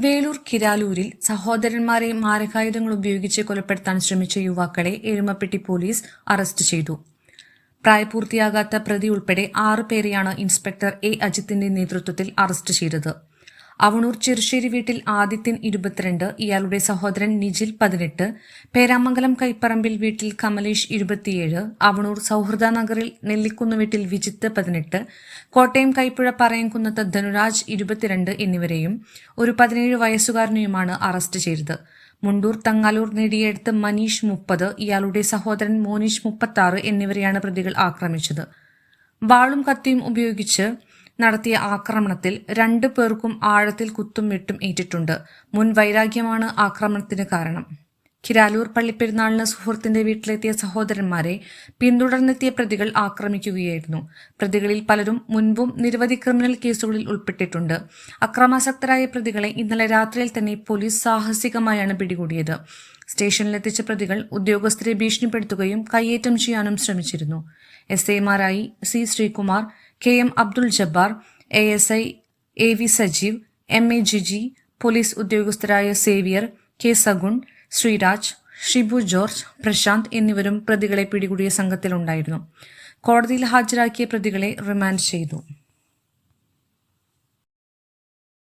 വേളൂർ കിരാലൂരിൽ സഹോദരന്മാരെ മാരകായുധങ്ങൾ ഉപയോഗിച്ച് കൊലപ്പെടുത്താൻ ശ്രമിച്ച യുവാക്കളെ എരുമപ്പെട്ടി പോലീസ് അറസ്റ്റ് ചെയ്തു. പ്രായപൂർത്തിയാകാത്ത പ്രതി ഉൾപ്പെടെ 6 പേരെയാണ് ഇൻസ്പെക്ടർ എ അജിത്തിന്റെ നേതൃത്വത്തിൽ അറസ്റ്റ് ചെയ്തത്. അവണൂർ ചെറുശ്ശേരി വീട്ടിൽ ആദിത്യൻ 22, ഇയാളുടെ സഹോദരൻ നിജിൽ 18, പേരാമംഗലം കൈപ്പറമ്പിൽ വീട്ടിൽ കമലേഷ് 27, അവണൂർ സൗഹൃദ നഗറിൽ നെല്ലിക്കുന്ന് വീട്ടിൽ വിജിത്ത് 18, കോട്ടയം കൈപ്പുഴ പറയംകുന്നത്ത് ധനുരാജ് 22 എന്നിവരെയും ഒരു 17 വയസ്സുകാരനെയുമാണ് അറസ്റ്റ് ചെയ്തത്. മുണ്ടൂർ തങ്ങാലൂർ നെടിയെടുത്ത് മനീഷ് 30, ഇയാളുടെ സഹോദരൻ മോനീഷ് 36 എന്നിവരെയാണ് പ്രതികൾ ആക്രമിച്ചത്. വാളും കത്തിയും ഉപയോഗിച്ച് നടത്തിയ ആക്രമണത്തിൽ 2 പേർക്കും ആഴത്തിൽ കുത്തും വെട്ടും ഏറ്റിട്ടുണ്ട്. മുൻ വൈരാഗ്യമാണ് ആക്രമണത്തിന് കാരണം. കിരാലൂർ പള്ളിപ്പെരുന്നാളിന് സുഹൃത്തിന്റെ വീട്ടിലെത്തിയ സഹോദരന്മാരെ പിന്തുടർന്നെത്തിയ പ്രതികൾ ആക്രമിക്കുകയായിരുന്നു. പ്രതികളിൽ പലരും മുൻപും നിരവധി ക്രിമിനൽ കേസുകളിൽ ഉൾപ്പെട്ടിട്ടുണ്ട്. അക്രമാസക്തരായ പ്രതികളെ ഇന്നലെ രാത്രിയിൽ തന്നെ പോലീസ് സാഹസികമായാണ് പിടികൂടിയത്. സ്റ്റേഷനിലെത്തിച്ച പ്രതികൾ ഉദ്യോഗസ്ഥരെ ഭീഷണിപ്പെടുത്തുകയും കയ്യേറ്റം ചെയ്യാനും ശ്രമിച്ചിരുന്നു. SIമാരായി C Sreekumar, KM Abdul Jabbar, ASI AV Sajeev, MA Jiji, police ഉദ്യോഗസ്ഥരായ സേവിയർ, K സഗുൺ, ശ്രീരാജ്, ഷിബു ജോർജ്, പ്രശാന്ത് എന്നിവരും പ്രതികളെ പിടികൂടിയ സംഘത്തിലുണ്ടായിരുന്നു. കോടതിയിൽ ഹാജരാക്കിയ പ്രതികളെ റിമാൻഡ് ചെയ്തു.